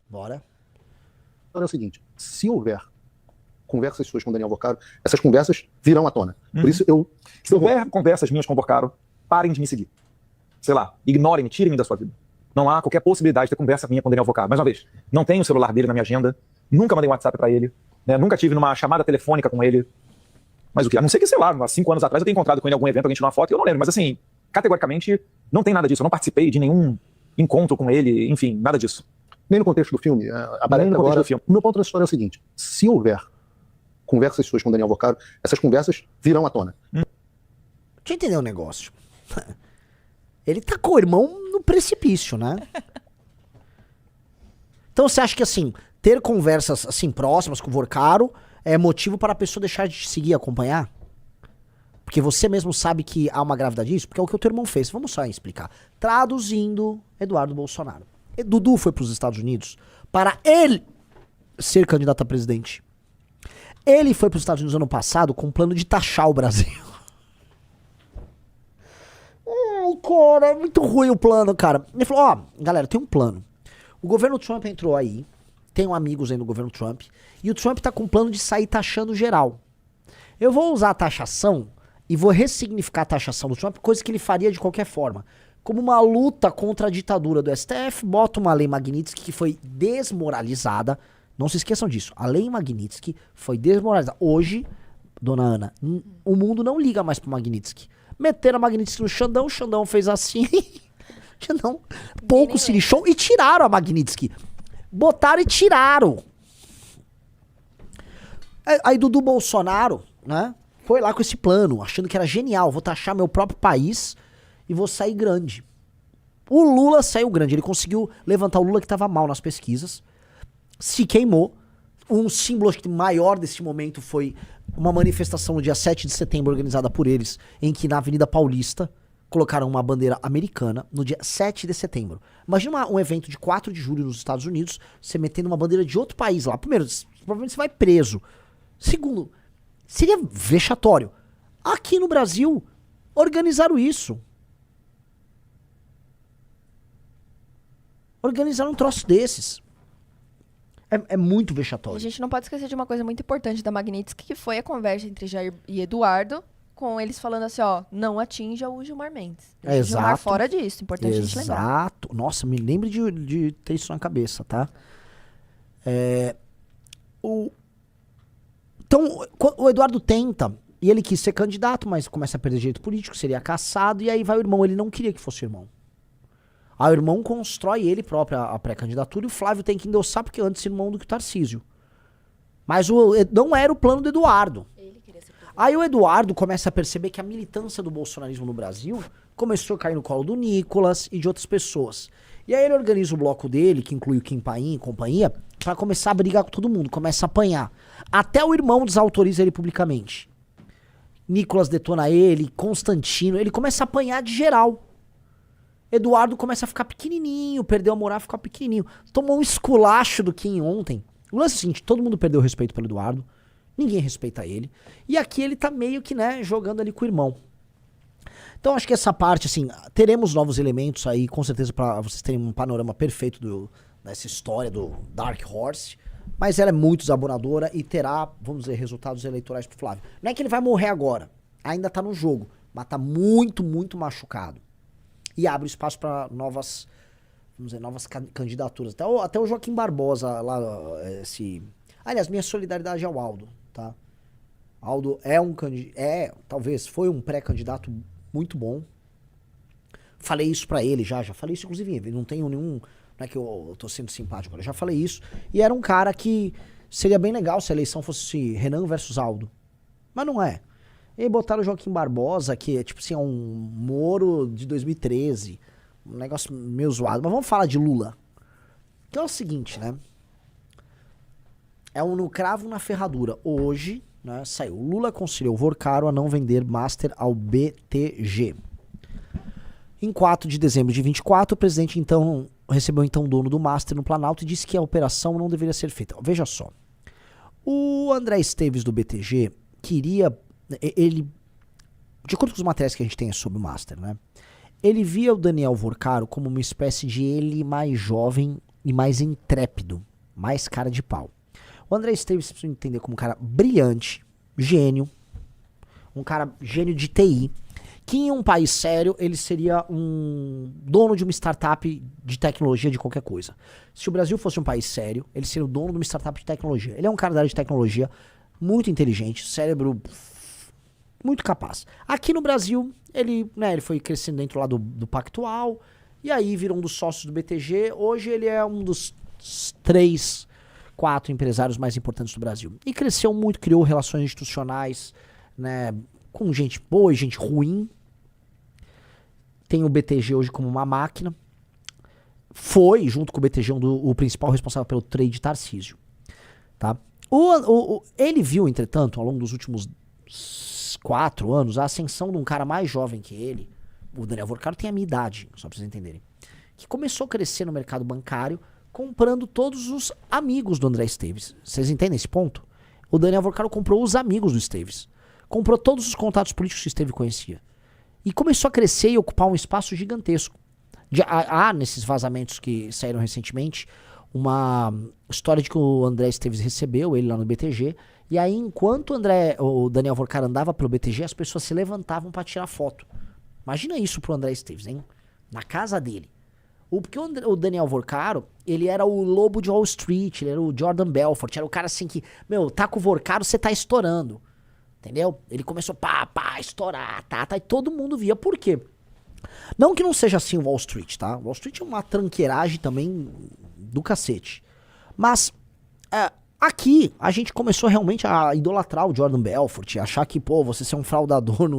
Bora. É o seguinte, se houver conversas suas com o Daniel Vocaro, essas conversas virão à tona. Por isso Se houver conversas minhas com o Vocaro, parem de me seguir. Sei lá, ignorem-me, tirem-me da sua vida. Não há qualquer possibilidade de ter conversa minha com o Daniel Vocaro. Mais uma vez, não tenho o celular dele na minha agenda, nunca mandei um WhatsApp pra ele, né? Nunca tive numa chamada telefônica com ele. Mas o que? A não ser que, sei lá, há 5 anos atrás eu tenha encontrado com ele em algum evento, alguém tirou uma foto, eu não lembro. Mas assim, categoricamente, não tem nada disso. Eu não participei de nenhum encontro com ele, enfim, nada disso. nem no contexto do filme, aparece agora. O meu ponto da história é o seguinte, se houver conversas suas com o Daniel Vocaro, essas conversas virão à tona. Deixa eu entender um negócio. Ele tacou o irmão no precipício, né? Então você acha que, assim, ter conversas, assim, próximas com o Vocaro é motivo para a pessoa deixar de te seguir e acompanhar? Porque você mesmo sabe que há uma gravidade disso? Porque é o que o teu irmão fez. Vamos só explicar. Traduzindo, Eduardo Bolsonaro. Dudu foi para os Estados Unidos para ele ser candidato a presidente. Ele foi para os Estados Unidos ano passado com um plano de taxar o Brasil. Cara, é muito ruim o plano, cara. Ele falou, ó, galera, tem um plano. O governo Trump entrou aí, tenho amigos aí no governo Trump, e o Trump tá com um plano de sair taxando geral. Eu vou usar a taxação e vou ressignificar a taxação do Trump, coisa que ele faria de qualquer forma. Como uma luta contra a ditadura do STF, bota uma lei Magnitsky que foi desmoralizada. Não se esqueçam disso. A lei Magnitsky foi desmoralizada. Hoje, dona Ana, o mundo não liga mais pro Magnitsky. Meteram a Magnitsky no Xandão, o Xandão fez assim. Xandão pouco se lixou e tiraram a Magnitsky. Botaram e tiraram. Aí Dudu Bolsonaro, né, foi lá com esse plano, achando que era genial. Vou taxar meu próprio país e vou sair grande. O Lula saiu grande. Ele conseguiu levantar o Lula que estava mal nas pesquisas. Se queimou. Um símbolo acho que maior desse momento foi uma manifestação no dia 7 de setembro organizada por eles, em que na Avenida Paulista colocaram uma bandeira americana no dia 7 de setembro. Imagina um evento de 4 de julho nos Estados Unidos, você metendo uma bandeira de outro país lá. Primeiro, provavelmente você vai preso. Segundo, seria vexatório. Aqui no Brasil, organizaram isso. Organizaram um troço desses. É muito vexatório. A gente não pode esquecer de uma coisa muito importante da Magnitsky, que foi a conversa entre Jair e Eduardo, com eles falando assim, ó, não atinja o Gilmar Mendes. É, o Gilmar exato. fora disso, importante a gente lembrar. Exato. Nossa, me lembre de ter isso na cabeça, tá? Então, o Eduardo tenta, e ele quis ser candidato, mas começa a perder direito político, seria caçado, e aí vai o irmão, ele não queria que fosse o irmão. Aí o irmão constrói ele próprio a pré-candidatura, e o Flávio tem que endossar, porque antes irmão do que o Tarcísio. Mas não era o plano do Eduardo. Aí o Eduardo começa a perceber que a militância do bolsonarismo no Brasil começou a cair no colo do Nicolas e de outras pessoas. E aí ele organiza o bloco dele, que inclui o Kim Paim e companhia, pra começar a brigar com todo mundo, começa a apanhar. Até o irmão desautoriza ele publicamente. Nicolas detona ele, Constantino, ele começa a apanhar de geral. Eduardo começa a ficar pequenininho, perdeu a moral, ficar pequenininho. Tomou um esculacho do Kim ontem. O lance é o seguinte, todo mundo perdeu o respeito pelo Eduardo, ninguém respeita ele. E aqui ele tá meio que, né, jogando ali com o irmão. Então acho que essa parte, assim, teremos novos elementos aí, com certeza, pra vocês terem um panorama perfeito dessa história do Dark Horse. Mas ela é muito desabonadora e terá, vamos dizer, resultados eleitorais pro Flávio. Não é que ele vai morrer agora, ainda tá no jogo, mas tá muito, muito machucado. E abre espaço para novas, vamos dizer, novas candidaturas. Até o Joaquim Barbosa lá, aliás, minha solidariedade ao Aldo, tá? Aldo talvez foi um pré-candidato muito bom. Falei isso pra ele já falei isso inclusive, ele não tenho nenhum, não é que eu tô sendo simpático, eu já falei isso. E era um cara que seria bem legal se a eleição fosse Renan versus Aldo. Mas não é. E botaram o Joaquim Barbosa, que é tipo assim, um Moro de 2013. Um negócio meio zoado. Mas vamos falar de Lula. Então é o seguinte, né? É um no cravo na ferradura. Hoje, né, saiu. Lula aconselhou o Vocaro a não vender Master ao BTG. Em 4 de dezembro de 24, o presidente recebeu o dono do Master no Planalto e disse que a operação não deveria ser feita. Veja só. O André Esteves do BTG queria... Ele, de acordo com os materiais que a gente tem sobre o Master, né? Ele via o Daniel Vocaro como uma espécie de ele mais jovem e mais intrépido, mais cara de pau. O André Esteves, você precisa entender como um cara brilhante, gênio, um cara gênio de TI, que em um país sério ele seria um dono de uma startup de tecnologia de qualquer coisa. Se o Brasil fosse um país sério, ele seria o dono de uma startup de tecnologia. Ele é um cara da área de tecnologia muito inteligente, cérebro muito capaz. Aqui no Brasil, ele foi crescendo dentro lá do Pactual, e aí virou um dos sócios do BTG. Hoje ele é um dos 3, 4 empresários mais importantes do Brasil. E cresceu muito, criou relações institucionais, né, com gente boa e gente ruim. Tem o BTG hoje como uma máquina. Foi, junto com o BTG, o principal responsável pelo trade Tarcísio. Tá? Ele viu, entretanto, ao longo dos últimos 4 anos, a ascensão de um cara mais jovem que ele. O Daniel Vorcaro tem a minha idade, só pra vocês entenderem. Que começou a crescer no mercado bancário, comprando todos os amigos do André Esteves. Vocês entendem esse ponto? O Daniel Vorcaro comprou os amigos do Esteves. Comprou todos os contatos políticos que o Esteves conhecia. E começou a crescer e ocupar um espaço gigantesco. Há, nesses vazamentos que saíram recentemente, uma história de que o André Esteves recebeu ele lá no BTG. E aí, enquanto o Daniel Vorcaro andava pelo BTG, as pessoas se levantavam para tirar foto. Imagina isso pro André Esteves, hein? Na casa dele. Porque o Daniel Vorcaro, ele era o lobo de Wall Street, ele era o Jordan Belfort, era o cara assim que, tá com o Vorcaro, você tá estourando. Entendeu? Ele começou estourar, e todo mundo via. Por quê? Não que não seja assim o Wall Street, tá? Wall Street é uma tranqueiragem também do cacete. Mas aqui a gente começou realmente a idolatrar o Jordan Belfort, achar que, você ser um fraudador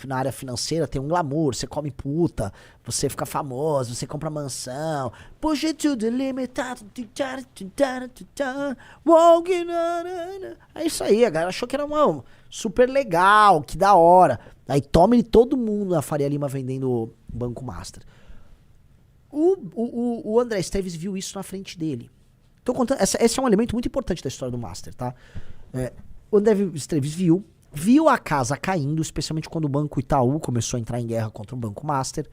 na área financeira tem um glamour, você come puta, você fica famoso, você compra mansão, push it to the limit, walking on. É isso aí, a galera achou que era super legal, que da hora. Aí tome todo mundo na Faria Lima vendendo o Banco Master. O André Esteves viu isso na frente dele. Tô contando, esse é um elemento muito importante da história do Master, tá? O André Esteves viu a casa caindo, especialmente quando o Banco Itaú começou a entrar em guerra contra o Banco Master.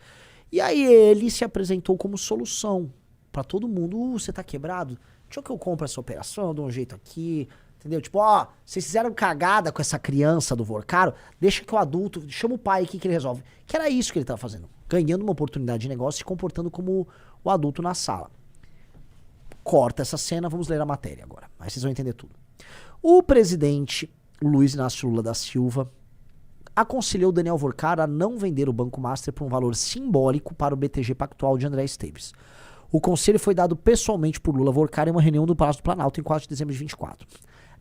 E aí ele se apresentou como solução pra todo mundo. Você tá quebrado? Deixa que eu compro essa operação, eu dou um jeito aqui, entendeu? Tipo, vocês fizeram cagada com essa criança do Vorcaro, deixa que o adulto, chama o pai aqui que ele resolve. Que era isso que ele tava fazendo. Ganhando uma oportunidade de negócio e se comportando como o adulto na sala. Corta essa cena, vamos ler a matéria agora. Aí vocês vão entender tudo. O presidente Luiz Inácio Lula da Silva aconselhou Daniel Vorcaro a não vender o Banco Master por um valor simbólico para o BTG Pactual de André Esteves. O conselho foi dado pessoalmente por Lula Vorcaro em uma reunião do Palácio do Planalto em 4 de dezembro de 24.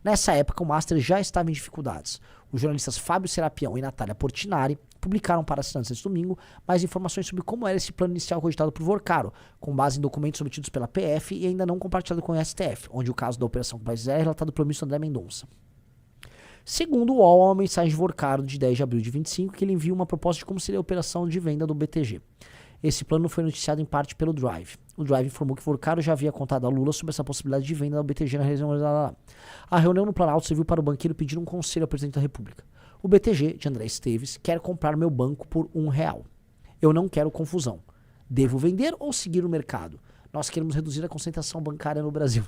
Nessa época, o Master já estava em dificuldades. Os jornalistas Fábio Serapião e Natália Portinari publicaram para assinantes esse domingo mais informações sobre como era esse plano inicial cogitado por Vorcaro, com base em documentos obtidos pela PF e ainda não compartilhado com o STF, onde o caso da operação com o país é relatado pelo ministro André Mendonça. Segundo o UOL, há uma mensagem de Vorcaro de 10 de abril de 25 que ele envia uma proposta de como seria a operação de venda do BTG. Esse plano foi noticiado em parte pelo Drive. O Drive informou que Vorcaro já havia contado a Lula sobre essa possibilidade de venda da BTG na região. A reunião no Planalto serviu para o banqueiro pedir um conselho ao presidente da República. O BTG, de André Esteves, quer comprar meu banco por R$1. Eu não quero confusão. Devo vender ou seguir o mercado? Nós queremos reduzir a concentração bancária no Brasil.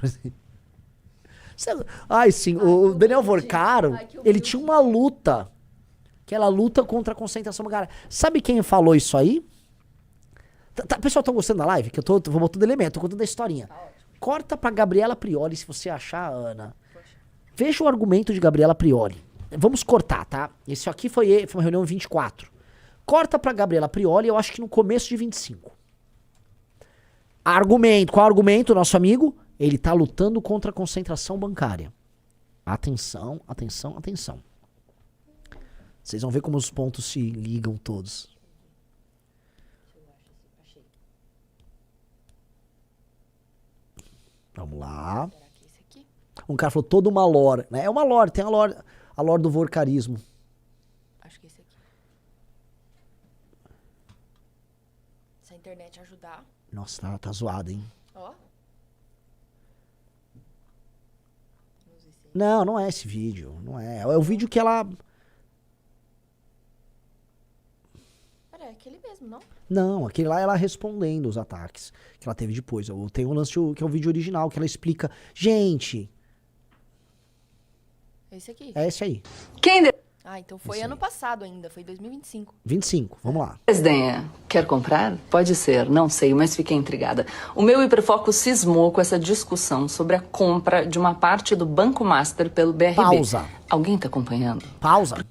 Sim, o Daniel Vorcaro, ele tinha uma luta. Aquela luta contra a concentração bancária. Sabe quem falou isso aí? Pessoal, tá gostando da live? Que eu vou botando elemento, tô contando a historinha. Corta pra Gabriela Prioli, se você achar, Ana. Veja o argumento de Gabriela Prioli. Vamos cortar, tá? Esse aqui foi uma reunião em 24. Corta pra Gabriela Prioli, eu acho que no começo de 25. Qual argumento, nosso amigo? Ele tá lutando contra a concentração bancária. Atenção, atenção, atenção. Vocês vão ver como os pontos se ligam todos. Vamos lá. Um cara falou toda uma lore, né? É uma lore, tem a lore do vorcarismo. Acho que esse aqui. Se a internet ajudar. Nossa, tá zoado, hein? Ó. Não é esse vídeo. Não é. É o vídeo que ela... Peraí, aquele mesmo, não? Não, aquele lá é ela respondendo os ataques que ela teve depois. Tem um lance que é o vídeo original, que ela explica. Gente, Esse aqui. é esse aí. Quem Ah, então foi Esse ano passado ainda, foi 2025. 25, vamos lá. desdenha quer comprar? Pode ser, não sei, mas fiquei intrigada. O meu hiperfoco cismou com essa discussão sobre a compra de uma parte do Banco Master pelo BRB. Pausa. Alguém tá acompanhando? Pausa.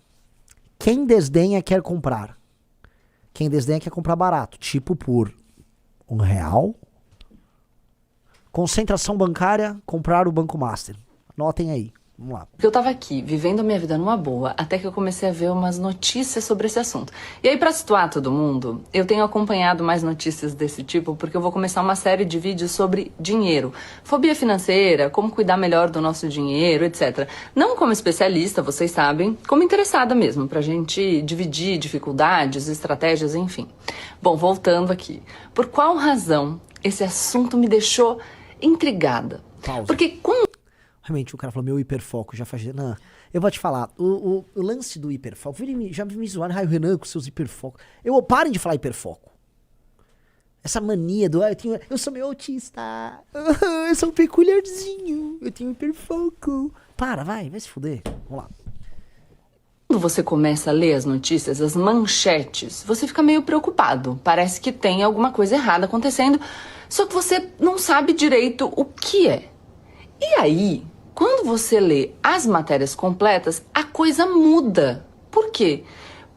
Quem desdenha quer comprar. Quem desdenha quer comprar barato. Tipo por R$1. Concentração bancária, comprar o Banco Master. Anotem aí. Vamos lá. Porque eu tava aqui, vivendo a minha vida numa boa, até que eu comecei a ver umas notícias sobre esse assunto. E aí, pra situar todo mundo, eu tenho acompanhado mais notícias desse tipo, porque eu vou começar uma série de vídeos sobre dinheiro. Fobia financeira, como cuidar melhor do nosso dinheiro, etc. Não como especialista, vocês sabem, como interessada mesmo, pra gente dividir dificuldades, estratégias, enfim. Bom, voltando aqui. Por qual razão esse assunto me deixou intrigada? Pausa. Porque quando Realmente, o cara falou, meu hiperfoco já faz... Não, eu vou te falar, o lance do hiperfoco, já me zoaram, Raio Renan com seus hiperfocos. Parem de falar hiperfoco. Essa mania do, eu sou meio autista, eu sou um peculiarzinho, eu tenho hiperfoco. Vai se fuder. Vamos lá. Quando você começa a ler as notícias, as manchetes, você fica meio preocupado. Parece que tem alguma coisa errada acontecendo, só que você não sabe direito o que é. E aí, quando você lê as matérias completas, a coisa muda. Por quê?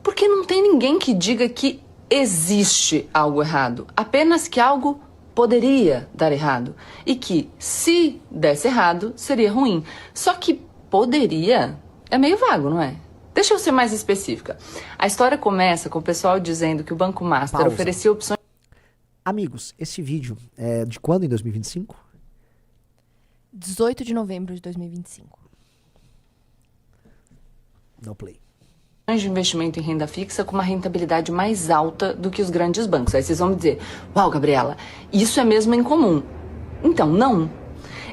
Porque não tem ninguém que diga que existe algo errado, apenas que algo poderia dar errado e que, se desse errado, seria ruim. Só que poderia é meio vago, não é? Deixa eu ser mais específica. A história começa com o pessoal dizendo que o Banco Master Pausa. oferecia opções... Amigos, esse vídeo é de quando em 2025? 18 de novembro de 2025. Dá o play. de investimento em renda fixa com uma rentabilidade mais alta do que os grandes bancos. Aí vocês vão me dizer, uau, Gabriela, isso é mesmo incomum. Então, não.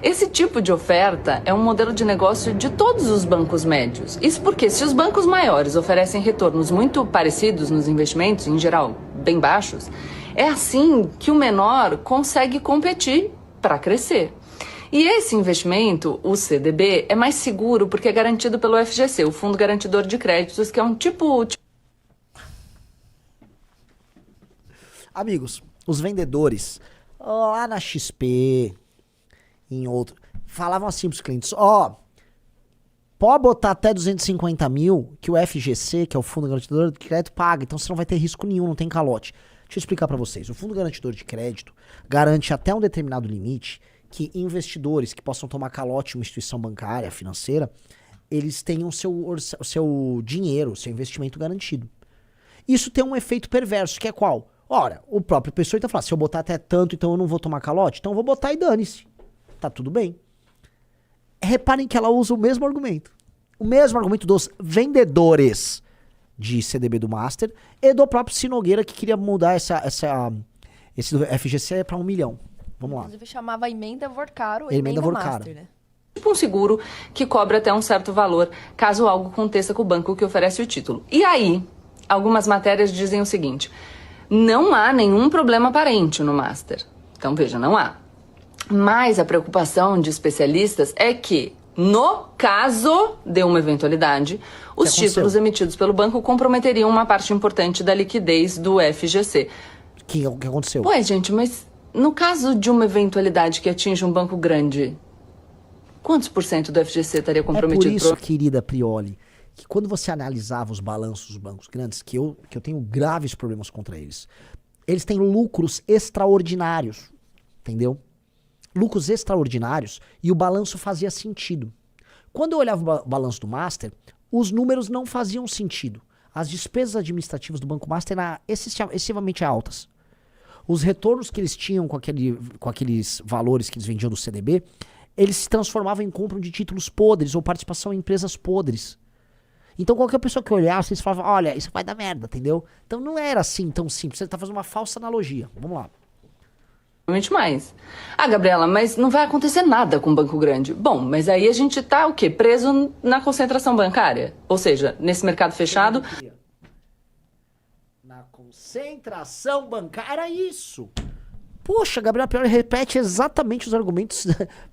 Esse tipo de oferta é um modelo de negócio de todos os bancos médios. Isso porque se os bancos maiores oferecem retornos muito parecidos nos investimentos, em geral bem baixos, é assim que o menor consegue competir para crescer. E esse investimento, o CDB, é mais seguro porque é garantido pelo FGC, o Fundo Garantidor de Créditos, que é um tipo... Amigos, os vendedores lá na XP, em outro, falavam assim pros clientes, pode botar até 250 mil que o FGC, que é o Fundo Garantidor de Crédito, paga, então você não vai ter risco nenhum, não tem calote. Deixa eu explicar para vocês, o Fundo Garantidor de Crédito garante até um determinado limite que investidores que possam tomar calote em uma instituição bancária, financeira, eles tenham o seu dinheiro, o seu investimento garantido. Isso tem um efeito perverso, que é qual? Ora, o próprio pessoa então fala, se eu botar até tanto, então eu não vou tomar calote? Então eu vou botar e dane-se. Tá tudo bem. Reparem que ela usa o mesmo argumento. O mesmo argumento dos vendedores de CDB do Master e do próprio Sinogueira que queria mudar esse do FGC para 1 milhão. Vamos lá. Inclusive chamava emenda Vorcaro ou Emenda emenda Vorcaro. Master, né? tipo um seguro que cobra até um certo valor, caso algo aconteça com o banco que oferece o título. E aí, algumas matérias dizem o seguinte, não há nenhum problema aparente no Master. Então, veja, não há. Mas a preocupação de especialistas é que, no caso de uma eventualidade, os títulos emitidos pelo banco comprometeriam uma parte importante da liquidez do FGC. O que aconteceu? Ué, gente, mas no caso de uma eventualidade que atinge um banco grande, quantos por cento do FGC estaria comprometido? É por isso, querida Prioli, que quando você analisava os balanços dos bancos grandes, que eu tenho graves problemas contra eles, eles têm lucros extraordinários, entendeu? Lucros extraordinários, e o balanço fazia sentido. Quando eu olhava o balanço do Master, os números não faziam sentido. As despesas administrativas do Banco Master eram excessivamente altas. Os retornos que eles tinham com aqueles valores que eles vendiam do CDB, eles se transformavam em compra de títulos podres ou participação em empresas podres. Então qualquer pessoa que olhasse, eles falavam, olha, isso vai dar merda, entendeu? Então não era assim tão simples, você tá fazendo uma falsa analogia. Vamos lá. Mais. Ah, Gabriela, mas não vai acontecer nada com o banco grande. Bom, mas aí a gente tá o quê? Preso na concentração bancária? Ou seja, nesse mercado fechado... Na concentração concentração bancária. Era isso. Poxa, Gabriela Prioli repete exatamente os argumentos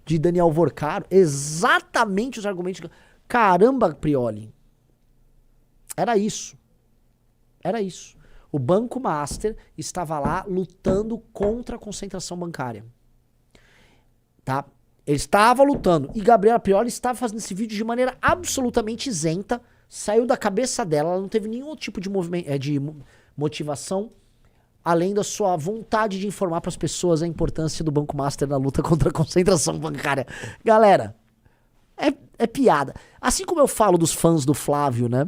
de Daniel Vorcaro. Exatamente os argumentos. Caramba, Prioli. Era isso. Era isso. O Banco Master estava lá lutando contra a concentração bancária. Tá? Ele estava lutando. E Gabriela Prioli estava fazendo esse vídeo de maneira absolutamente isenta. Saiu da cabeça dela. Ela não teve nenhum tipo de motivação, além da sua vontade de informar para as pessoas a importância do Banco Master na luta contra a concentração bancária. Galera, é piada. Assim como eu falo dos fãs do Flávio, né?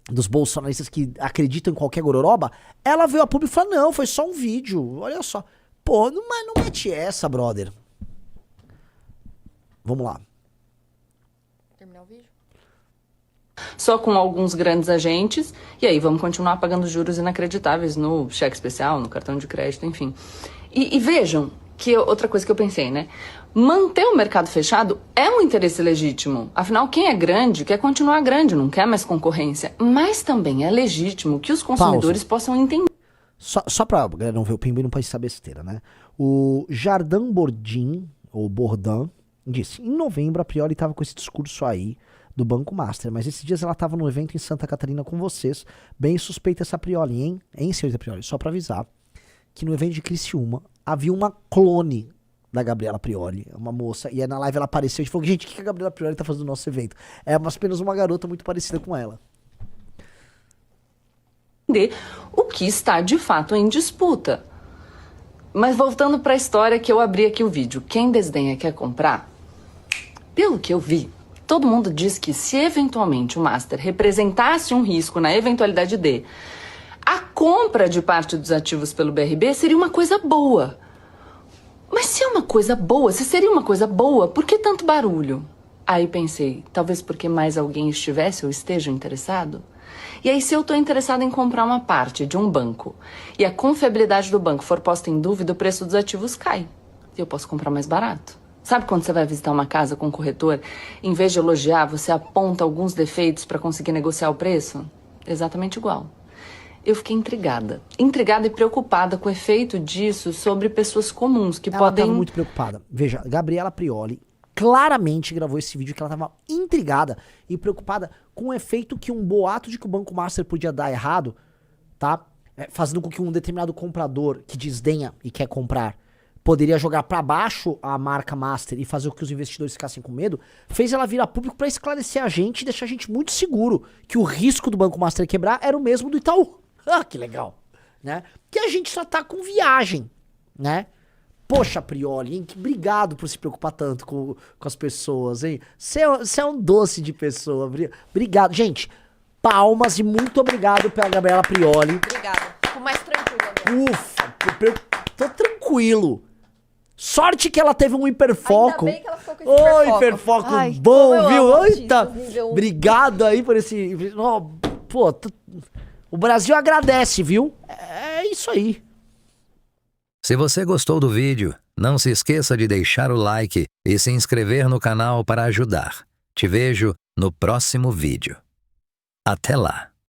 Dos bolsonaristas que acreditam em qualquer gororoba, ela veio a público e falou, não, foi só um vídeo, olha só. Pô, não mete essa, brother. Vamos lá. Terminar o vídeo? Só com alguns grandes agentes, e aí vamos continuar pagando juros inacreditáveis no cheque especial, no cartão de crédito, enfim. E vejam, que outra coisa que eu pensei, né? Manter o mercado fechado é um interesse legítimo. Afinal, quem é grande quer continuar grande, não quer mais concorrência. Mas também é legítimo que os consumidores possam entender. Só pra galera não ver o Pimba e não pode saber besteira, né? O Jardim Bordin, ou Bourdin, disse, em novembro a Prioli tava com esse discurso aí do Banco Master, mas esses dias ela tava no evento em Santa Catarina com vocês. Bem suspeita essa Prioli, hein? Hein, senhorita Prioli? Só pra avisar que no evento de Criciúma havia uma clone da Gabriela Prioli, uma moça, e aí na live ela apareceu e falou, gente, o que a Gabriela Prioli tá fazendo no nosso evento? É apenas uma garota muito parecida com ela. O que está de fato em disputa. Mas voltando para a história que eu abri aqui o vídeo, quem desdenha quer comprar? Pelo que eu vi, todo mundo diz que se eventualmente o Master representasse um risco na eventualidade de a compra de parte dos ativos pelo BRB seria uma coisa boa. Mas se é uma coisa boa, se seria uma coisa boa, por que tanto barulho? Aí pensei, talvez porque mais alguém estivesse ou esteja interessado? E aí, se eu estou interessado em comprar uma parte de um banco e a confiabilidade do banco for posta em dúvida, o preço dos ativos cai. E eu posso comprar mais barato. Sabe quando você vai visitar uma casa com um corretor, em vez de elogiar, você aponta alguns defeitos para conseguir negociar o preço? Exatamente igual. Eu fiquei intrigada e preocupada com o efeito disso sobre pessoas comuns que ela podem... Ela tava muito preocupada. Veja, Gabriela Prioli claramente gravou esse vídeo que ela tava intrigada e preocupada com o efeito que um boato de que o Banco Master podia dar errado, tá? Fazendo com que um determinado comprador que desdenha e quer comprar poderia jogar pra baixo a marca Master e fazer com que os investidores ficassem com medo, fez ela vir a público pra esclarecer a gente e deixar a gente muito seguro que o risco do Banco Master quebrar era o mesmo do Itaú. Ah, que legal, né? Que a gente só tá com viagem, né? Poxa, Prioli, hein? Obrigado por se preocupar tanto com as pessoas, hein? Você é um doce de pessoa. Obrigado. Gente, palmas e muito obrigado pela Gabriela Prioli. Obrigada. Fico mais tranquila agora. Ufa, tô tranquilo. Sorte que ela teve um hiperfoco. Ainda bem que ela ficou com esse hiperfoco. Ô, hiperfoco Ai, bom, como eu viu? amo Eita, autistas, nível 1. obrigado aí por esse... Oh, pô, o Brasil agradece, viu? É isso aí. Se você gostou do vídeo, não se esqueça de deixar o like e se inscrever no canal para ajudar. Te vejo no próximo vídeo. Até lá!